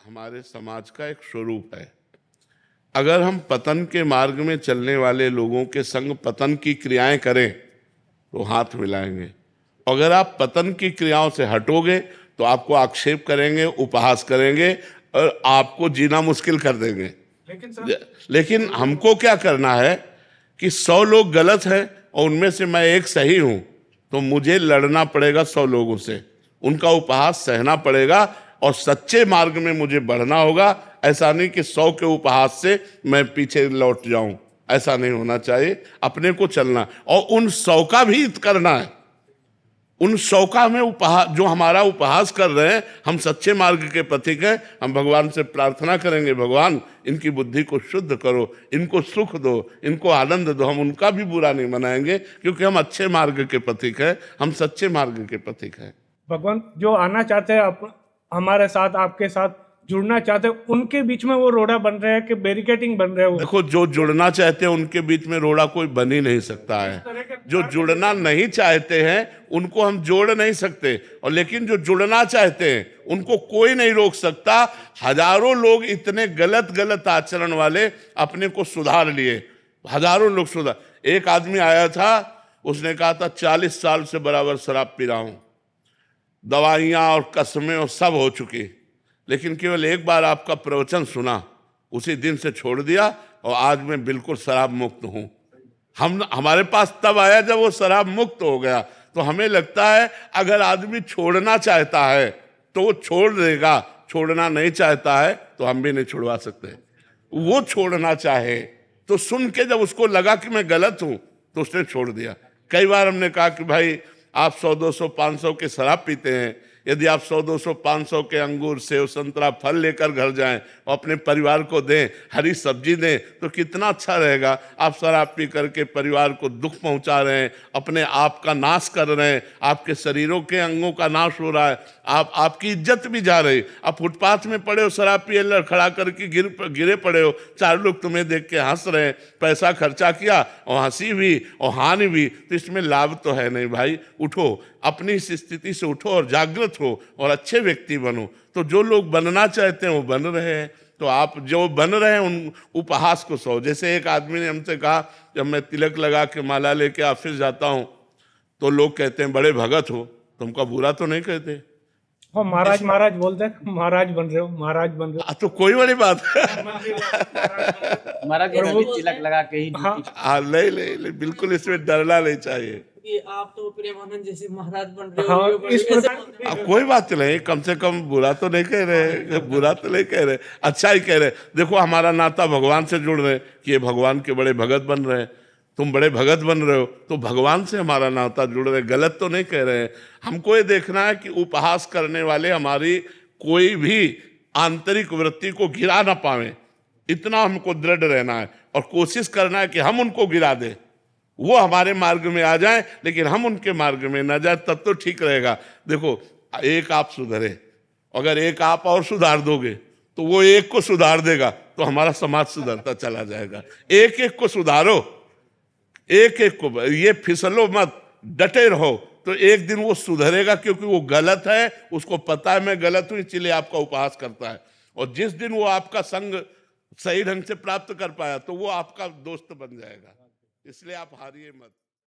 हमारे समाज का एक स्वरूप है। अगर हम पतन के मार्ग में चलने वाले लोगों के संग पतन की क्रियाएं करें तो हाथ मिलाएंगे। अगर आप पतन की क्रियाओं से हटोगे तो आपको आक्षेप करेंगे, उपहास करेंगे और आपको जीना मुश्किल कर देंगे। लेकिन हमको क्या करना है कि 100 लोग गलत हैं और उनमें से मैं एक सही हूं, तो मुझे लड़ना पड़ेगा 100 लोगों से, उनका उपहास सहना पड़ेगा और सच्चे मार्ग में मुझे बढ़ना होगा। ऐसा नहीं कि 100 के उपहास से मैं पीछे लौट जाऊं, ऐसा नहीं होना चाहिए। अपने को चलना और उन 100 का भी हित करना है। उन 100 का हमें उपहास, जो हमारा उपहास कर रहे हैं, हम सच्चे मार्ग के पथिक हैं। हम भगवान से प्रार्थना करेंगे, भगवान इनकी बुद्धि को शुद्ध करो, इनको सुख दो, इनको आनंद दो। हम उनका भी बुरा नहीं मनाएंगे क्योंकि हम अच्छे मार्ग के पथिक हैं, हम सच्चे मार्ग के पथिक हैं। भगवान जो आना चाहते हैं आप हमारे साथ, आपके साथ जुड़ना चाहते हैं, उनके बीच में वो रोड़ा बन रहे हैं कि बैरिकेडिंग बन रहे हैं? देखो, जो जुड़ना चाहते हैं उनके बीच में रोड़ा कोई बन ही नहीं सकता है। जो जुड़ना नहीं चाहते हैं उनको हम जोड़ नहीं सकते, और लेकिन जो जुड़ना चाहते हैं उनको कोई नहीं रोक सकता। हजारों लोग इतने गलत गलत आचरण वाले अपने को सुधार लिए, हजारों लोग सुधार। एक आदमी आया था, उसने कहा था 40 साल से बराबर शराब पी रहा हूं, दवाइयां और कसमें और सब हो चुकी, लेकिन केवल एक बार आपका प्रवचन सुना, उसी दिन से छोड़ दिया और आज मैं बिल्कुल शराब मुक्त हूं। हमारे पास तब आया जब वो शराब मुक्त हो गया। तो हमें लगता है अगर आदमी छोड़ना चाहता है तो वो छोड़ देगा, छोड़ना नहीं चाहता है तो हम भी नहीं छुड़वा सकते। वो छोड़ना चाहे तो सुन के जब उसको लगा कि मैं गलत हूं तो उसने छोड़ दिया। कई बार हमने कहा कि भाई आप 100, 200, 500 के शराब पीते हैं, यदि आप 100, 200, 500 के अंगूर, सेव, संतरा, फल लेकर घर जाएं और अपने परिवार को दें, हरी सब्जी दें, तो कितना अच्छा रहेगा। आप शराब पी करके परिवार को दुख पहुंचा रहे हैं, अपने आप का नाश कर रहे हैं, आपके शरीरों के अंगों का नाश हो रहा है, आपकी इज्जत भी जा रही। आप फुटपाथ में पड़े हो, शराब पिए लड़खड़ा करके गिरे पड़े हो, 4 लोग तुम्हें देख के हंस रहे हैं, पैसा खर्चा किया और हंसी भी और हानि भी, तो इसमें लाभ तो है नहीं। भाई उठो, अपनी इस स्थिति से उठो और जागृत हो और अच्छे व्यक्ति बनो। तो जो लोग बनना चाहते हैं वो बन रहे हैं, तो आप जो बन रहे हैं उन उपहास को सो। जैसे एक आदमी ने हमसे कहा, जब मैं तिलक लगा के माला लेके ऑफिस जाता हूं तो लोग कहते हैं बड़े भगत हो, तुमका बुरा तो नहीं कहते? हाँ, महाराज महाराज बोलते हैं, महाराज बन रहे हो, महाराज बन रहे हो। तो कोई बड़ी बात है। महाराज तिलक लगा के ही हाँ, ले, बिल्कुल इसमें डरना नहीं चाहिए कि आप तो प्रेमानंद जैसे महाराज बन रहे हो। हाँ, इस प्रकार अब कोई बात नहीं, कम से कम बुरा तो नहीं कह रहे, बुरा तो नहीं कह रहे, अच्छा ही कह रहे। देखो, हमारा नाता भगवान से जुड़ रहे कि ये भगवान के बड़े भगत बन रहे हैं, तुम बड़े भगत बन रहे हो, तो भगवान से हमारा नाता जुड़ रहे, गलत तो नहीं कह रहे हैं। हमको ये देखना है कि उपहास करने वाले हमारी कोई भी आंतरिक वृत्ति को गिरा ना पावे, इतना हमको दृढ़ रहना है और कोशिश करना है कि हम उनको गिरा दें, वो हमारे मार्ग में आ जाए लेकिन हम उनके मार्ग में ना जाए, तब तो ठीक रहेगा। देखो, एक आप सुधरे, अगर एक आप और सुधार दोगे तो वो एक को सुधार देगा, तो हमारा समाज सुधरता चला जाएगा। एक एक को सुधारो, एक एक को, ये फिसलो मत, डटे रहो, तो एक दिन वो सुधरेगा, क्योंकि वो गलत है, उसको पता है मैं गलत हूं, इसलिए आपका उपहास करता है। और जिस दिन वो आपका संग सही ढंग से प्राप्त कर पाया तो वो आपका दोस्त बन जाएगा। इसलिए आप हारिए मत।